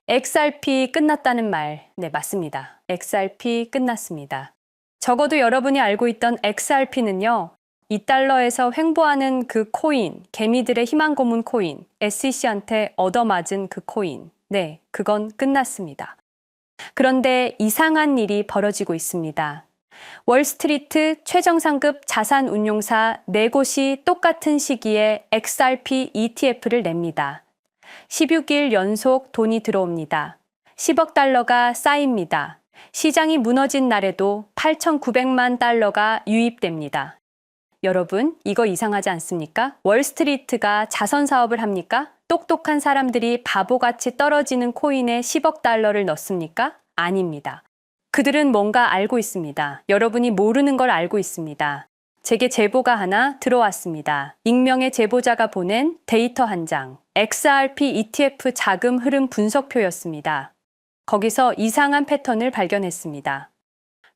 XRP 끝났다는 말, 네, 맞습니다. XRP 끝났습니다. 적어도 여러분이 알고 있던 XRP는요, 2달러에서 횡보하는 그 코인, 개미들의 희망 고문 코인, SEC한테 얻어맞은 그 코인, 네, 그건 끝났습니다. 그런데 이상한 일이 벌어지고 있습니다. 월스트리트 최정상급 자산운용사 4곳이 똑같은 시기에 XRP ETF를 냅니다. 16일 연속 돈이 들어옵니다. 10억 달러가 쌓입니다. 시장이 무너진 날에도 8,900만 달러가 유입됩니다. 여러분, 이거 이상하지 않습니까? 월스트리트가 자선 사업을 합니까? 똑똑한 사람들이 바보같이 떨어지는 코인에 10억 달러를 넣습니까? 아닙니다. 그들은 뭔가 알고 있습니다. 여러분이 모르는 걸 알고 있습니다. 제게 제보가 하나 들어왔습니다. 익명의 제보자가 보낸 데이터 한 장, XRP ETF 자금 흐름 분석표였습니다. 거기서 이상한 패턴을 발견했습니다.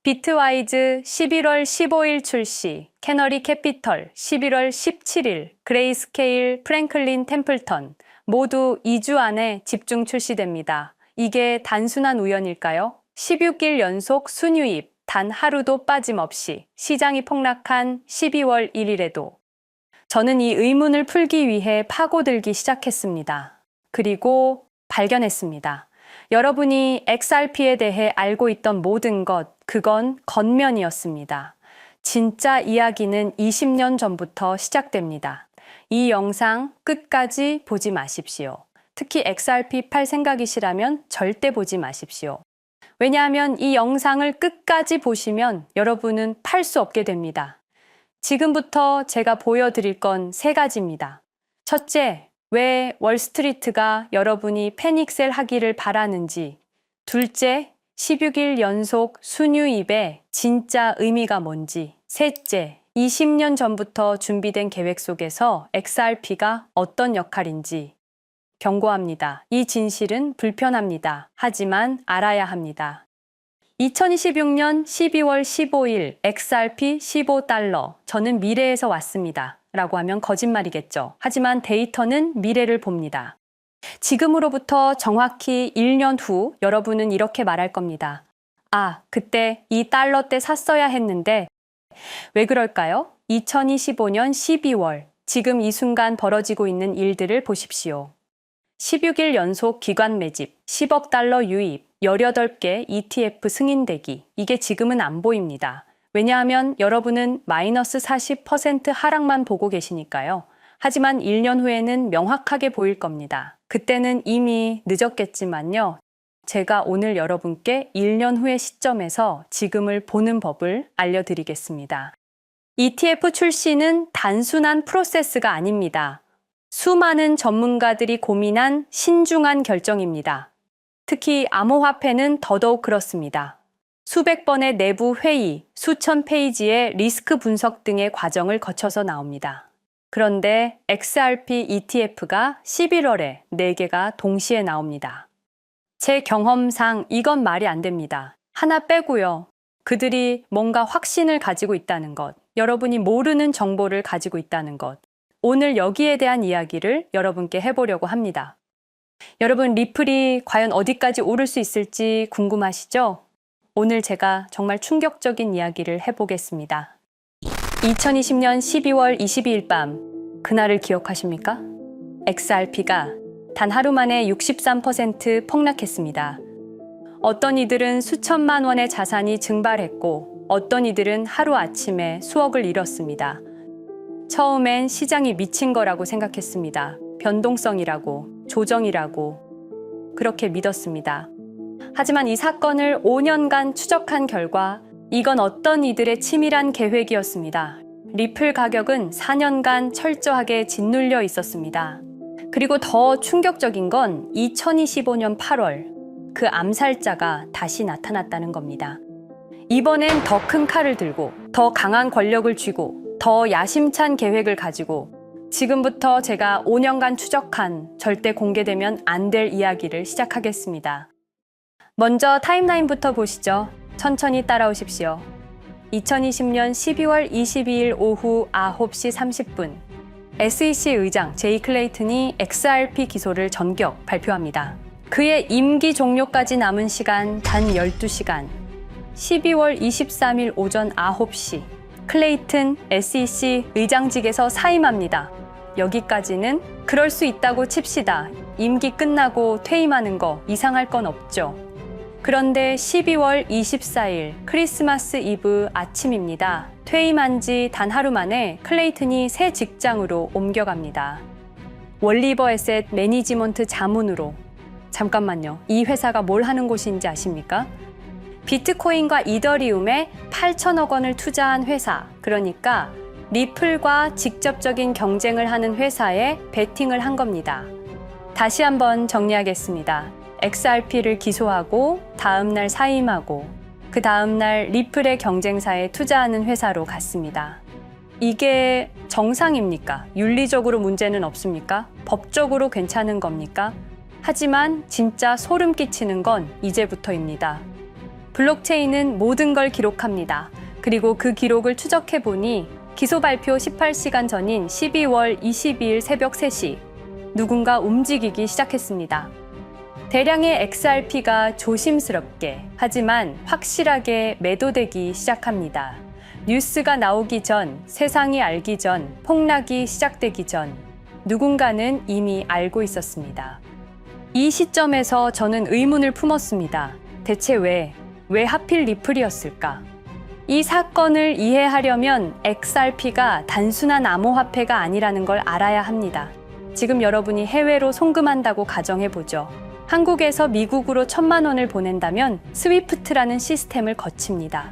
비트와이즈 11월 15일 출시, 캐너리 캐피털 11월 17일, 그레이스케일, 프랭클린 템플턴 모두 2주 안에 집중 출시됩니다. 이게 단순한 우연일까요? 16일 연속 순유입, 단 하루도 빠짐없이 시장이 폭락한 12월 1일에도 저는 이 의문을 풀기 위해 파고들기 시작했습니다. 그리고 발견했습니다. 여러분이 XRP에 대해 알고 있던 모든 것, 그건 겉면이었습니다. 진짜 이야기는 20년 전부터 시작됩니다. 이 영상 끝까지 보지 마십시오. 특히 XRP 팔 생각이시라면 절대 보지 마십시오. 왜냐하면 이 영상을 끝까지 보시면 여러분은 팔 수 없게 됩니다. 지금부터 제가 보여드릴 건 3가지입니다. 첫째, 왜 월스트리트가 여러분이 패닉셀 하기를 바라는지. 둘째, 16일 연속 순유입의 진짜 의미가 뭔지. 셋째, 20년 전부터 준비된 계획 속에서 XRP가 어떤 역할인지. 경고합니다. 이 진실은 불편합니다. 하지만 알아야 합니다. 2026년 12월 15일 XRP 15달러. 저는 미래에서 왔습니다. 라고 하면 거짓말이겠죠. 하지만 데이터는 미래를 봅니다. 지금으로부터 정확히 1년 후 여러분은 이렇게 말할 겁니다. 아, 그때 이 달러 때 샀어야 했는데 왜 그럴까요? 2025년 12월. 지금 이 순간 벌어지고 있는 일들을 보십시오. 16일 연속 기관 매집, 10억 달러 유입, 18개 ETF 승인되기. 이게 지금은 안 보입니다. 왜냐하면 여러분은 마이너스 40% 하락만 보고 계시니까요. 하지만 1년 후에는 명확하게 보일 겁니다. 그때는 이미 늦었겠지만요. 제가 오늘 여러분께 1년 후의 시점에서 지금을 보는 법을 알려드리겠습니다. ETF 출시는 단순한 프로세스가 아닙니다. 수많은 전문가들이 고민한 신중한 결정입니다. 특히 암호화폐는 더더욱 그렇습니다. 수백 번의 내부 회의, 수천 페이지의 리스크 분석 등의 과정을 거쳐서 나옵니다. 그런데 XRP ETF가 11월에 4개가 동시에 나옵니다. 제 경험상 이건 말이 안 됩니다. 하나 빼고요. 그들이 뭔가 확신을 가지고 있다는 것, 여러분이 모르는 정보를 가지고 있다는 것, 오늘 여기에 대한 이야기를 여러분께 해보려고 합니다. 여러분, 리플이 과연 어디까지 오를 수 있을지 궁금하시죠? 오늘 제가 정말 충격적인 이야기를 해보겠습니다. 2020년 12월 22일 밤, 그날을 기억하십니까? XRP가 단 하루 만에 63% 폭락했습니다. 어떤 이들은 수천만 원의 자산이 증발했고, 어떤 이들은 하루아침에 수억을 잃었습니다. 처음엔 시장이 미친 거라고 생각했습니다. 변동성이라고, 조정이라고 그렇게 믿었습니다. 하지만 이 사건을 5년간 추적한 결과 이건 어떤 이들의 치밀한 계획이었습니다. 리플 가격은 4년간 철저하게 짓눌려 있었습니다. 그리고 더 충격적인 건 2025년 8월 그 암살자가 다시 나타났다는 겁니다. 이번엔 더 큰 칼을 들고 더 강한 권력을 쥐고 더 야심찬 계획을 가지고 지금부터 제가 5년간 추적한 절대 공개되면 안 될 이야기를 시작하겠습니다. 먼저 타임라인부터 보시죠. 천천히 따라오십시오. 2020년 12월 22일 오후 9시 30분 SEC 의장 제이 클레이튼이 XRP 기소를 전격 발표합니다. 그의 임기 종료까지 남은 시간 단 12시간. 12월 23일 오전 9시. 클레이튼 SEC 의장직에서 사임합니다. 여기까지는 그럴 수 있다고 칩시다. 임기 끝나고 퇴임하는 거 이상할 건 없죠. 그런데 12월 24일 크리스마스 이브 아침입니다. 퇴임한 지 단 하루 만에 클레이튼이 새 직장으로 옮겨갑니다. 월리버 에셋 매니지먼트 자문으로. 잠깐만요. 이 회사가 뭘 하는 곳인지 아십니까? 비트코인과 이더리움에 8천억 원을 투자한 회사, 그러니까 리플과 직접적인 경쟁을 하는 회사에 베팅을 한 겁니다. 다시 한번 정리하겠습니다. XRP를 기소하고 다음날 사임하고 그 다음날 리플의 경쟁사에 투자하는 회사로 갔습니다. 이게 정상입니까? 윤리적으로 문제는 없습니까? 법적으로 괜찮은 겁니까? 하지만 진짜 소름 끼치는 건 이제부터입니다. 블록체인은 모든 걸 기록합니다. 그리고 그 기록을 추적해 보니 기소 발표 18시간 전인 12월 22일 새벽 3시 누군가 움직이기 시작했습니다. 대량의 XRP가 조심스럽게 하지만 확실하게 매도되기 시작합니다. 뉴스가 나오기 전, 세상이 알기 전, 폭락이 시작되기 전 누군가는 이미 알고 있었습니다. 이 시점에서 저는 의문을 품었습니다. 대체 왜 하필 리플이었을까? 이 사건을 이해하려면 XRP가 단순한 암호화폐가 아니라는 걸 알아야 합니다. 지금 여러분이 해외로 송금한다고 가정해보죠. 한국에서 미국으로 1,000만 원을 보낸다면 스위프트라는 시스템을 거칩니다.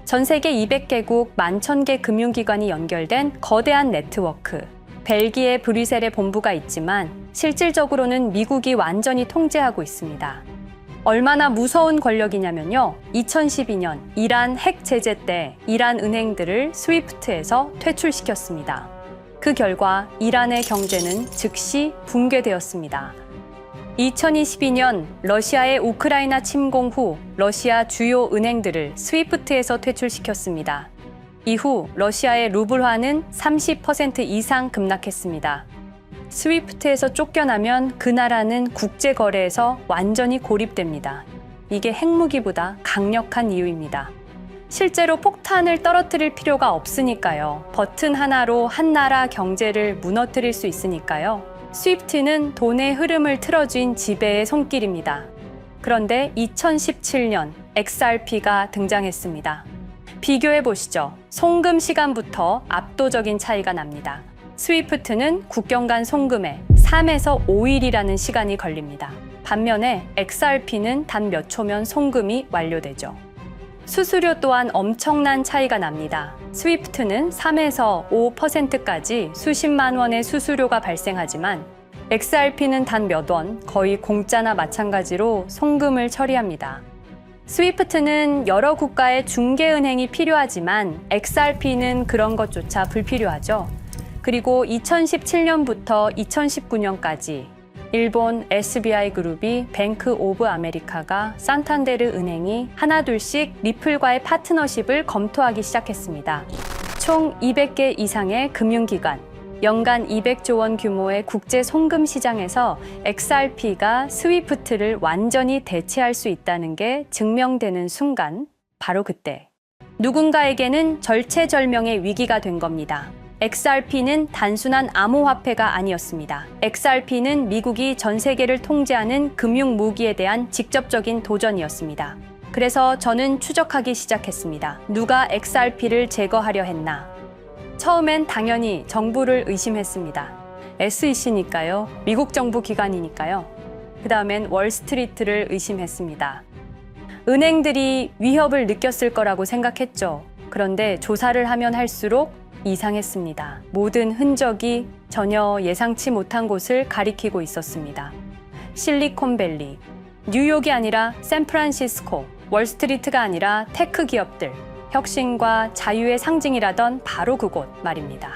전 세계 200개국 11,000개 금융기관이 연결된 거대한 네트워크. 벨기에 브뤼셀에 본부가 있지만 실질적으로는 미국이 완전히 통제하고 있습니다. 얼마나 무서운 권력이냐면요. 2012년 이란 핵 제재 때 이란 은행들을 스위프트에서 퇴출시켰습니다. 그 결과 이란의 경제는 즉시 붕괴되었습니다. 2022년 러시아의 우크라이나 침공 후 러시아 주요 은행들을 스위프트에서 퇴출시켰습니다. 이후 러시아의 루블화는 30% 이상 급락했습니다. 스위프트에서 쫓겨나면 그 나라는 국제거래에서 완전히 고립됩니다. 이게 핵무기보다 강력한 이유입니다. 실제로 폭탄을 떨어뜨릴 필요가 없으니까요. 버튼 하나로 한 나라 경제를 무너뜨릴 수 있으니까요. 스위프트는 돈의 흐름을 틀어쥔 지배의 손길입니다. 그런데 2017년 XRP가 등장했습니다. 비교해 보시죠. 송금 시간부터 압도적인 차이가 납니다. 스위프트는 국경 간 송금에 3에서 5일이라는 시간이 걸립니다. 반면에 XRP는 단 몇 초면 송금이 완료되죠. 수수료 또한 엄청난 차이가 납니다. 스위프트는 3에서 5%까지 수십만 원의 수수료가 발생하지만 XRP는 단 몇 원, 거의 공짜나 마찬가지로 송금을 처리합니다. 스위프트는 여러 국가의 중개은행이 필요하지만 XRP는 그런 것조차 불필요하죠. 그리고 2017년부터 2019년까지 일본 SBI 그룹이 뱅크 오브 아메리카가 산탄데르 은행이 하나둘씩 리플과의 파트너십을 검토하기 시작했습니다. 총 200개 이상의 금융기관, 연간 200조 원 규모의 국제 송금 시장에서 XRP가 스위프트를 완전히 대체할 수 있다는 게 증명되는 순간, 바로 그때 누군가에게는 절체절명의 위기가 된 겁니다. XRP는 단순한 암호화폐가 아니었습니다. XRP는 미국이 전 세계를 통제하는 금융 무기에 대한 직접적인 도전이었습니다. 그래서 저는 추적하기 시작했습니다. 누가 XRP를 제거하려 했나? 처음엔 당연히 정부를 의심했습니다. SEC니까요. 미국 정부 기관이니까요. 그 다음엔 월스트리트를 의심했습니다. 은행들이 위협을 느꼈을 거라고 생각했죠. 그런데 조사를 하면 할수록 이상했습니다. 모든 흔적이 전혀 예상치 못한 곳을 가리키고 있었습니다. 실리콘밸리, 뉴욕이 아니라 샌프란시스코, 월스트리트가 아니라 테크 기업들, 혁신과 자유의 상징이라던 바로 그곳 말입니다.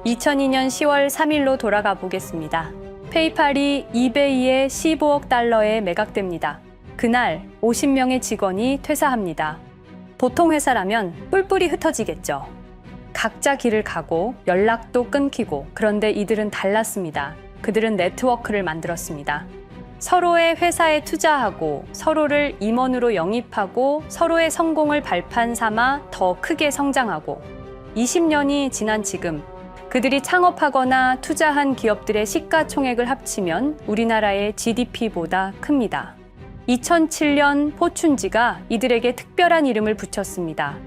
2002년 10월 3일로 돌아가 보겠습니다. 페이팔이 이베이에 15억 달러에 매각됩니다. 그날 50명의 직원이 퇴사합니다. 보통 회사라면 뿔뿔이 흩어지겠죠. 각자 길을 가고 연락도 끊기고, 그런데 이들은 달랐습니다. 그들은 네트워크를 만들었습니다. 서로의 회사에 투자하고 서로를 임원으로 영입하고 서로의 성공을 발판 삼아 더 크게 성장하고 20년이 지난 지금 그들이 창업하거나 투자한 기업들의 시가총액을 합치면 우리나라의 GDP보다 큽니다. 2007년 포춘지가 이들에게 특별한 이름을 붙였습니다.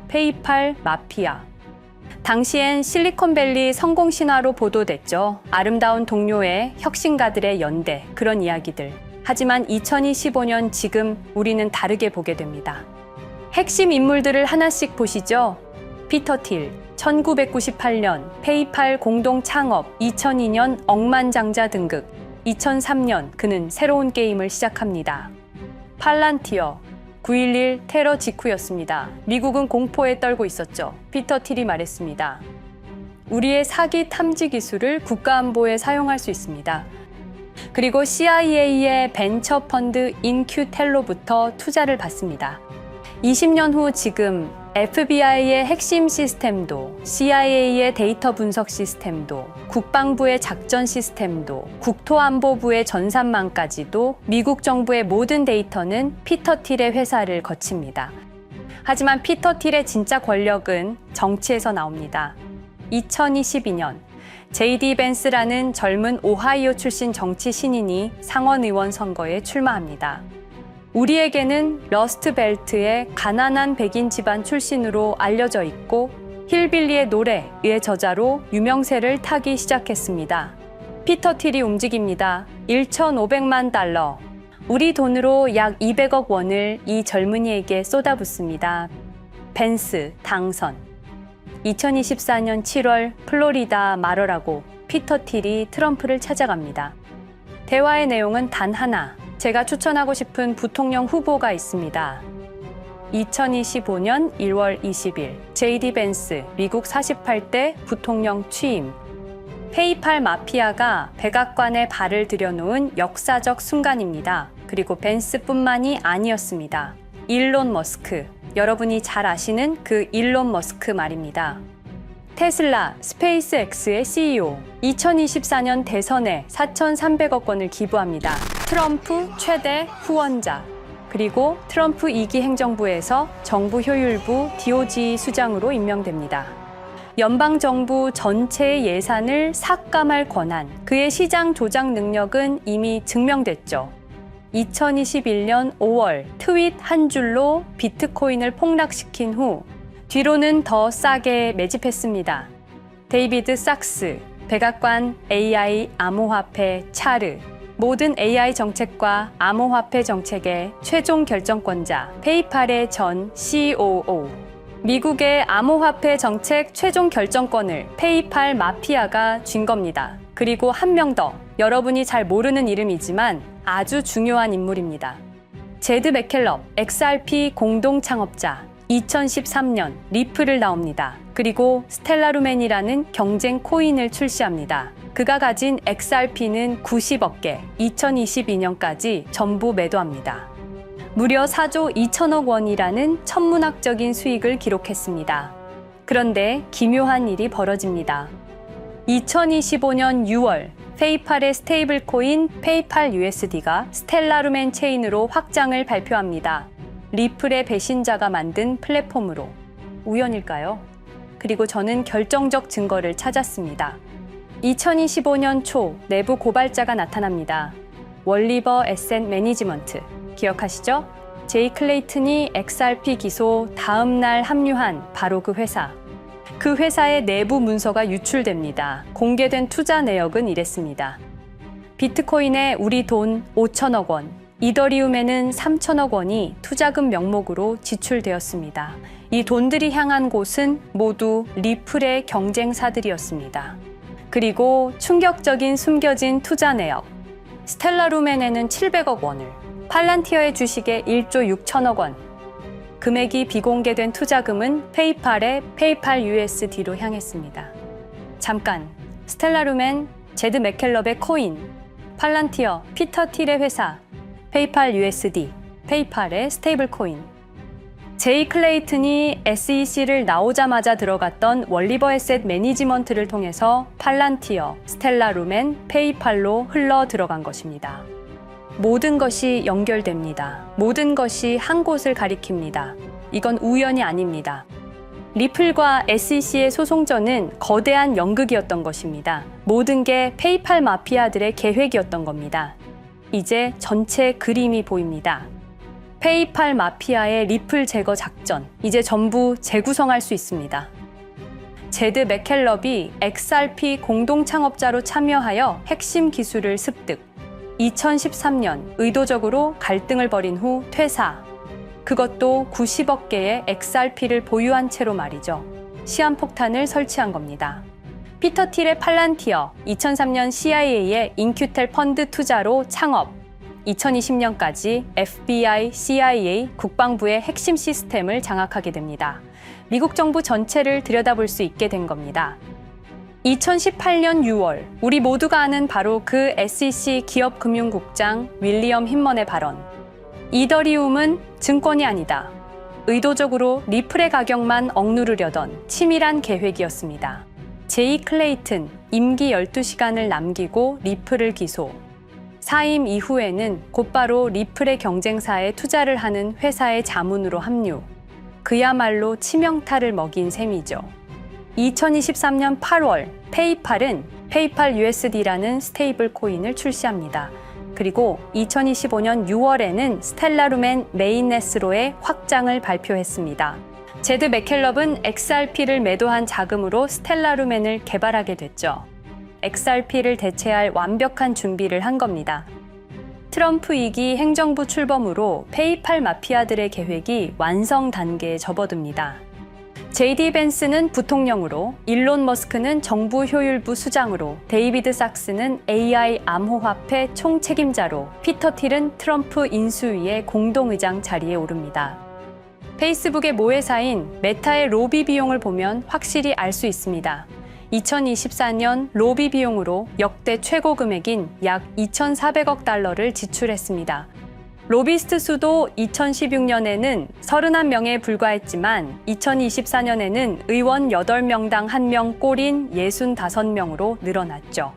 페이팔 마피아. 당시엔 실리콘밸리 성공 신화로 보도됐죠. 아름다운 동료의 혁신가들의 연대, 그런 이야기들. 하지만 2025년 지금 우리는 다르게 보게 됩니다. 핵심 인물들을 하나씩 보시죠. 피터 틸, 1998년 페이팔 공동 창업, 2002년 억만장자 등극, 2003년 그는 새로운 게임을 시작합니다. 팔란티어, 9.11 테러 직후였습니다. 미국은 공포에 떨고 있었죠. 피터 틸이 말했습니다. 우리의 사기 탐지 기술을 국가안보에 사용할 수 있습니다. 그리고 CIA의 벤처 펀드 인큐텔로부터 투자를 받습니다. 20년 후 지금 FBI의 핵심 시스템도, CIA의 데이터 분석 시스템도, 국방부의 작전 시스템도, 국토안보부의 전산망까지도 미국 정부의 모든 데이터는 피터 틸의 회사를 거칩니다. 하지만 피터 틸의 진짜 권력은 정치에서 나옵니다. 2022년 JD 벤스라는 젊은 오하이오 출신 정치 신인이 상원의원 선거에 출마합니다. 우리에게는 러스트벨트의 가난한 백인 집안 출신으로 알려져 있고 힐빌리의 노래의 저자로 유명세를 타기 시작했습니다. 피터 틸이 움직입니다. 1,500만 달러, 우리 돈으로 약 200억 원을 이 젊은이에게 쏟아붓습니다. 벤스 당선. 2024년 7월 플로리다 마러라고 피터 틸이 트럼프를 찾아갑니다. 대화의 내용은 단 하나. 제가 추천하고 싶은 부통령 후보가 있습니다. 2025년 1월 20일 JD 벤스 미국 48대 부통령 취임. 페이팔 마피아가 백악관에 발을 들여놓은 역사적 순간입니다. 그리고 벤스뿐만이 아니었습니다. 일론 머스크, 여러분이 잘 아시는 그 일론 머스크 말입니다. 테슬라, 스페이스X의 CEO, 2024년 대선에 4,300억 원을 기부합니다. 트럼프 최대 후원자, 그리고 트럼프 2기 행정부에서 정부 효율부 DOJ 수장으로 임명됩니다. 연방정부 전체의 예산을 삭감할 권한, 그의 시장 조작 능력은 이미 증명됐죠. 2021년 5월 트윗 한 줄로 비트코인을 폭락시킨 후 뒤로는 더 싸게 매집했습니다. 데이비드 sak스, 백악관 AI 암호화폐 차르, 모든 AI 정책과 암호화폐 정책의 최종 결정권자 페이팔의 전 COO, 미국의 암호화폐 정책 최종 결정권을 페이팔 마피아가 쥔 겁니다. 그리고 한 명 더, 여러분이 잘 모르는 이름이지만 아주 중요한 인물입니다. 제드 맥켈럽, XRP 공동 창업자, 2013년 리플을 나옵니다. 그리고 스텔라루멘이라는 경쟁 코인을 출시합니다. 그가 가진 XRP는 90억 개, 2022년까지 전부 매도합니다. 무려 4조 2천억 원이라는 천문학적인 수익을 기록했습니다. 그런데 기묘한 일이 벌어집니다. 2025년 6월 페이팔의 스테이블 코인 페이팔 USD가 스텔라루멘 체인으로 확장을 발표합니다. 리플의 배신자가 만든 플랫폼으로. 우연일까요? 그리고 저는 결정적 증거를 찾았습니다. 2025년 초 내부 고발자가 나타납니다. 월리버 에셋 매니지먼트. 기억하시죠? 제이 클레이튼이 XRP 기소 다음 날 합류한 바로 그 회사. 그 회사의 내부 문서가 유출됩니다. 공개된 투자 내역은 이랬습니다. 비트코인에 우리 돈 5천억 원, 이더리움에는 3천억 원이 투자금 명목으로 지출되었습니다. 이 돈들이 향한 곳은 모두 리플의 경쟁사들이었습니다. 그리고 충격적인 숨겨진 투자 내역. 스텔라루멘에는 700억 원을, 팔란티어의 주식에 1조 6천억 원, 금액이 비공개된 투자금은 페이팔의 페이팔 USD로 향했습니다. 잠깐, 스텔라루멘, 제드 맥켈럽의 코인, 팔란티어, 피터 틸의 회사, 페이팔 USD, 페이팔의 스테이블 코인. 제이 클레이튼이 SEC를 나오자마자 들어갔던 월리버 에셋 매니지먼트를 통해서 팔란티어, 스텔라루멘, 페이팔로 흘러 들어간 것입니다. 모든 것이 연결됩니다. 모든 것이 한 곳을 가리킵니다. 이건 우연이 아닙니다. 리플과 SEC의 소송전은 거대한 연극이었던 것입니다. 모든 게 페이팔 마피아들의 계획이었던 겁니다. 이제 전체 그림이 보입니다. 페이팔 마피아의 리플 제거 작전, 이제 전부 재구성할 수 있습니다. 제드 맥켈럽이 XRP 공동 창업자로 참여하여 핵심 기술을 습득. 2013년 의도적으로 갈등을 벌인 후 퇴사. 그것도 90억 개의 XRP를 보유한 채로 말이죠. 시한폭탄을 설치한 겁니다. 피터 틸의 팔란티어, 2003년 CIA의 인큐텔 펀드 투자로 창업, 2020년까지 FBI, CIA, 국방부의 핵심 시스템을 장악하게 됩니다. 미국 정부 전체를 들여다볼 수 있게 된 겁니다. 2018년 6월, 우리 모두가 아는 바로 그 SEC 기업금융국장 윌리엄 힌먼의 발언. 이더리움은 증권이 아니다. 의도적으로 리플의 가격만 억누르려던 치밀한 계획이었습니다. 제이 클레이튼, 임기 12시간을 남기고 리플을 기소. 사임 이후에는 곧바로 리플의 경쟁사에 투자를 하는 회사의 자문으로 합류. 그야말로 치명타를 먹인 셈이죠. 2023년 8월, 페이팔은 페이팔 USD라는 스테이블 코인을 출시합니다. 그리고 2025년 6월에는 스텔라룸앤 메인네스로의 확장을 발표했습니다. 제드 맥켈럽은 XRP를 매도한 자금으로 스텔라룸앤을 개발하게 됐죠. XRP를 대체할 완벽한 준비를 한 겁니다. 트럼프 2기 행정부 출범으로 페이팔 마피아들의 계획이 완성 단계에 접어듭니다. JD 벤스는 부통령으로, 일론 머스크는 정부 효율부 수장으로, 데이비드 sak스는 AI 암호화폐 총책임자로, 피터 틸은 트럼프 인수위의 공동의장 자리에 오릅니다. 페이스북의 모회사인 메타의 로비 비용을 보면 확실히 알 수 있습니다. 2024년 로비 비용으로 역대 최고 금액인 약 2,400억 달러를 지출했습니다. 로비스트 수도 2016년에는 31명에 불과했지만 2024년에는 의원 8명당 1명 꼴인 65명으로 늘어났죠.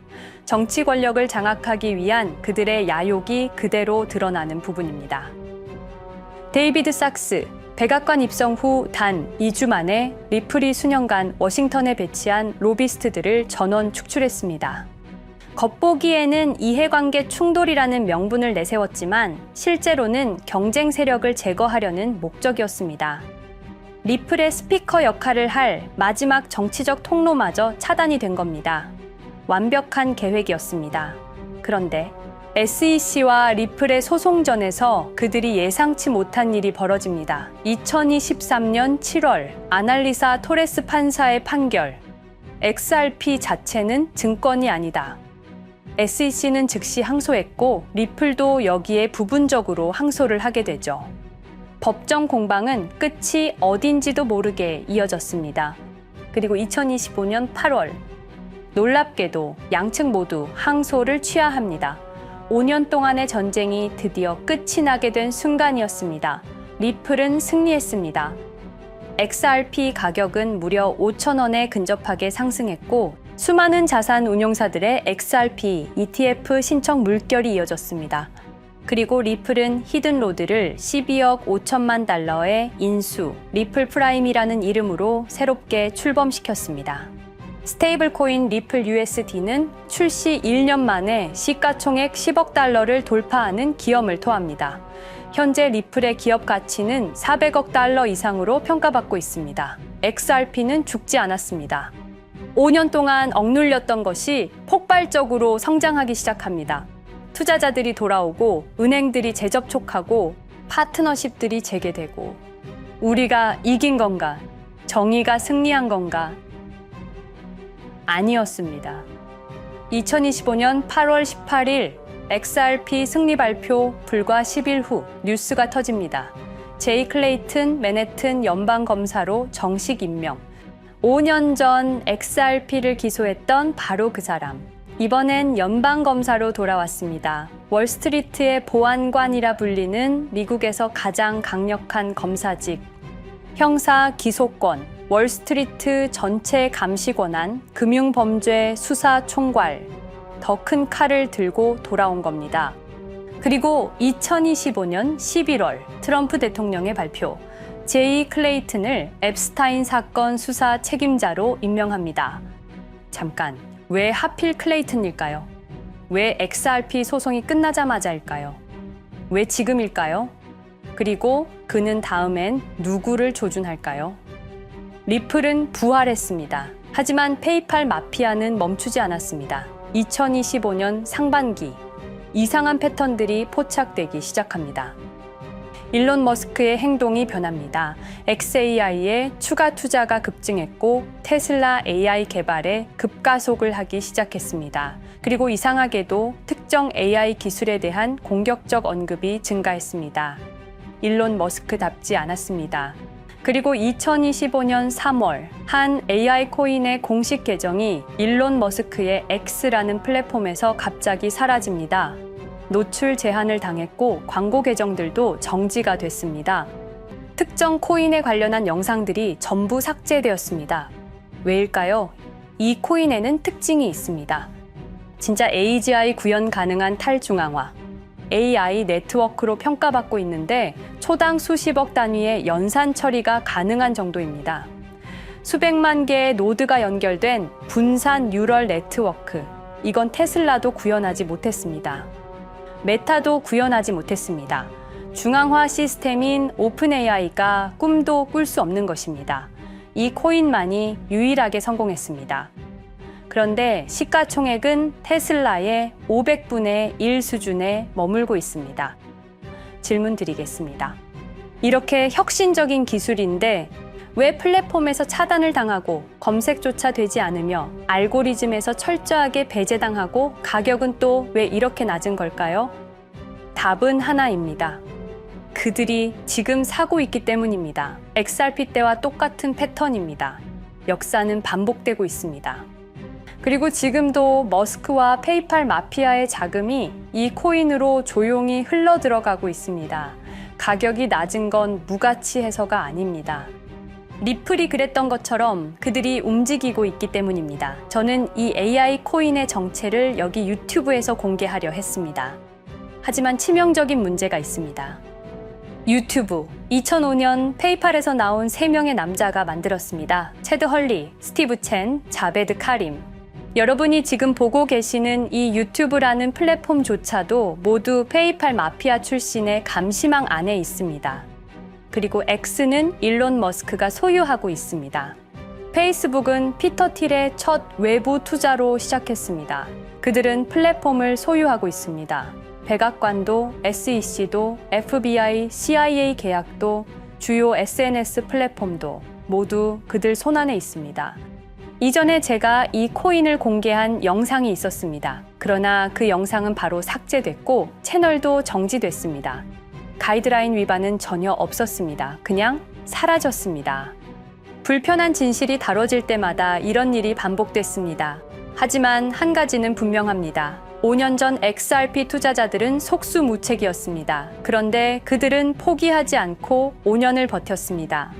정치 권력을 장악하기 위한 그들의 야욕이 그대로 드러나는 부분입니다. 데이비드 sak스, 백악관 입성 후 단 2주 만에 리플이 수년간 워싱턴에 배치한 로비스트들을 전원 축출했습니다. 겉보기에는 이해관계 충돌이라는 명분을 내세웠지만 실제로는 경쟁 세력을 제거하려는 목적이었습니다. 리플의 스피커 역할을 할 마지막 정치적 통로마저 차단이 된 겁니다. 완벽한 계획이었습니다. 그런데 SEC와 리플의 소송전에서 그들이 예상치 못한 일이 벌어집니다. 2023년 7월 아날리사 토레스 판사의 판결. XRP 자체는 증권이 아니다. SEC는 즉시 항소했고 리플도 여기에 부분적으로 항소를 하게 되죠. 법정 공방은 끝이 어딘지도 모르게 이어졌습니다. 그리고 2025년 8월 놀랍게도 양측 모두 항소를 취하합니다. 5년 동안의 전쟁이 드디어 끝이 나게 된 순간이었습니다. 리플은 승리했습니다. XRP 가격은 무려 5,000원에 근접하게 상승했고 수많은 자산 운용사들의 XRP, ETF 신청 물결이 이어졌습니다. 그리고 리플은 히든로드를 12억 5천만 달러의 인수, 리플 프라임이라는 이름으로 새롭게 출범시켰습니다. 스테이블 코인 리플 USD는 출시 1년 만에 시가총액 10억 달러를 돌파하는 기염을 토합니다. 현재 리플의 기업 가치는 400억 달러 이상으로 평가받고 있습니다. XRP는 죽지 않았습니다. 5년 동안 억눌렸던 것이 폭발적으로 성장하기 시작합니다. 투자자들이 돌아오고 은행들이 재접촉하고 파트너십들이 재개되고 우리가 이긴 건가? 정의가 승리한 건가? 아니었습니다. 2025년 8월 18일 XRP 승리 발표 불과 10일 후 뉴스가 터집니다. 제이 클레이튼 맨해튼 연방검사로 정식 임명. 5년 전 XRP를 기소했던 바로 그 사람. 이번엔 연방검사로 돌아왔습니다. 월스트리트의 보안관이라 불리는 미국에서 가장 강력한 검사직. 형사 기소권, 월스트리트 전체 감시 권한, 금융범죄 수사 총괄. 더 큰 칼을 들고 돌아온 겁니다. 그리고 2025년 11월 트럼프 대통령의 발표, 제이 클레이튼을 앱스타인 사건 수사 책임자로 임명합니다. 잠깐, 왜 하필 클레이튼일까요? 왜 XRP 소송이 끝나자마자일까요? 왜 지금일까요? 그리고 그는 다음엔 누구를 조준할까요? 리플은 부활했습니다. 하지만 페이팔 마피아는 멈추지 않았습니다. 2025년 상반기, 이상한 패턴들이 포착되기 시작합니다. 일론 머스크의 행동이 변합니다. xAI에 추가 투자가 급증했고 테슬라 AI 개발에 급가속을 하기 시작했습니다. 그리고 이상하게도 특정 AI 기술에 대한 공격적 언급이 증가했습니다. 일론 머스크답지 않았습니다. 그리고 2025년 3월 한 AI 코인의 공식 계정이 일론 머스크의 X라는 플랫폼에서 갑자기 사라집니다. 노출 제한을 당했고 광고 계정들도 정지가 됐습니다. 특정 코인에 관련한 영상들이 전부 삭제되었습니다. 왜일까요? 이 코인에는 특징이 있습니다. 진짜 AGI 구현 가능한 탈중앙화, AI 네트워크로 평가받고 있는데 초당 수십억 단위의 연산 처리가 가능한 정도입니다. 수백만 개의 노드가 연결된 분산 뉴럴 네트워크, 이건 테슬라도 구현하지 못했습니다. 메타도 구현하지 못했습니다. 중앙화 시스템인 오픈AI가 꿈도 꿀 수 없는 것입니다. 이 코인만이 유일하게 성공했습니다. 그런데 시가총액은 테슬라의 500분의 1 수준에 머물고 있습니다. 질문 드리겠습니다. 이렇게 혁신적인 기술인데 왜 플랫폼에서 차단을 당하고 검색조차 되지 않으며 알고리즘에서 철저하게 배제당하고 가격은 또 왜 이렇게 낮은 걸까요? 답은 하나입니다. 그들이 지금 사고 있기 때문입니다. XRP 때와 똑같은 패턴입니다. 역사는 반복되고 있습니다. 그리고 지금도 머스크와 페이팔 마피아의 자금이 이 코인으로 조용히 흘러 들어가고 있습니다. 가격이 낮은 건 무가치해서가 아닙니다. 리플이 그랬던 것처럼 그들이 움직이고 있기 때문입니다. 저는 이 AI 코인의 정체를 여기 유튜브에서 공개하려 했습니다. 하지만 치명적인 문제가 있습니다. 유튜브, 2005년 페이팔에서 나온 3명의 남자가 만들었습니다. 체드 헐리, 스티브 첸, 자베드 카림. 여러분이 지금 보고 계시는 이 유튜브라는 플랫폼조차도 모두 페이팔 마피아 출신의 감시망 안에 있습니다. 그리고 X는 일론 머스크가 소유하고 있습니다. 페이스북은 피터 틸의 첫 외부 투자로 시작했습니다. 그들은 플랫폼을 소유하고 있습니다. 백악관도, SEC도, FBI, CIA 계약도, 주요 SNS 플랫폼도 모두 그들 손안에 있습니다. 이전에 제가 이 코인을 공개한 영상이 있었습니다. 그러나 그 영상은 바로 삭제됐고 채널도 정지됐습니다. 가이드라인 위반은 전혀 없었습니다. 그냥 사라졌습니다. 불편한 진실이 다뤄질 때마다 이런 일이 반복됐습니다. 하지만 한 가지는 분명합니다. 5년 전 XRP 투자자들은 속수무책이었습니다. 그런데 그들은 포기하지 않고 5년을 버텼습니다.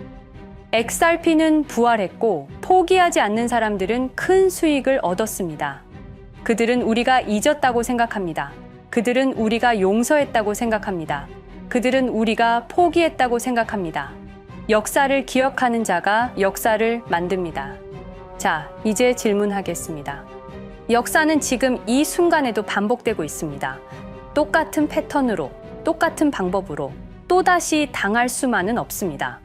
XRP는 부활했고 포기하지 않는 사람들은 큰 수익을 얻었습니다. 그들은 우리가 잊었다고 생각합니다. 그들은 우리가 용서했다고 생각합니다. 그들은 우리가 포기했다고 생각합니다. 역사를 기억하는 자가 역사를 만듭니다. 자, 이제 질문하겠습니다. 역사는 지금 이 순간에도 반복되고 있습니다. 똑같은 패턴으로, 똑같은 방법으로 또다시 당할 수만은 없습니다.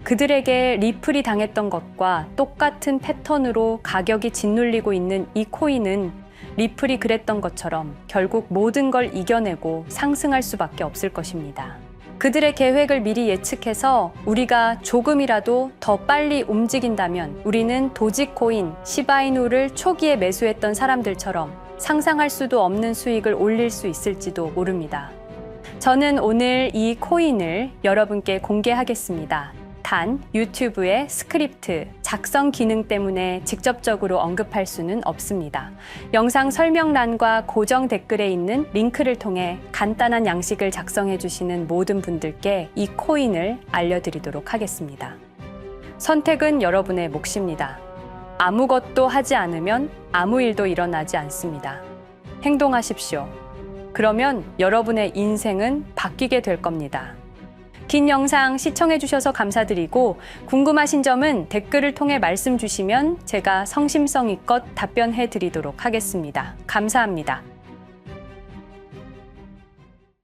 그들에게 리플이 당했던 것과 똑같은 패턴으로 가격이 짓눌리고 있는 이 코인은 리플이 그랬던 것처럼 결국 모든 걸 이겨내고 상승할 수밖에 없을 것입니다. 그들의 계획을 미리 예측해서 우리가 조금이라도 더 빨리 움직인다면 우리는 도지코인, 시바이누를 초기에 매수했던 사람들처럼 상상할 수도 없는 수익을 올릴 수 있을지도 모릅니다. 저는 오늘 이 코인을 여러분께 공개하겠습니다. 단, 유튜브의 스크립트, 작성 기능 때문에 직접적으로 언급할 수는 없습니다. 영상 설명란과 고정 댓글에 있는 링크를 통해 간단한 양식을 작성해 주시는 모든 분들께 이 코인을 알려드리도록 하겠습니다. 선택은 여러분의 몫입니다. 아무것도 하지 않으면 아무 일도 일어나지 않습니다. 행동하십시오. 그러면 여러분의 인생은 바뀌게 될 겁니다. 긴 영상 시청해주셔서 감사드리고 궁금하신 점은 댓글을 통해 말씀 주시면 제가 성심성의껏 답변해 드리도록 하겠습니다. 감사합니다.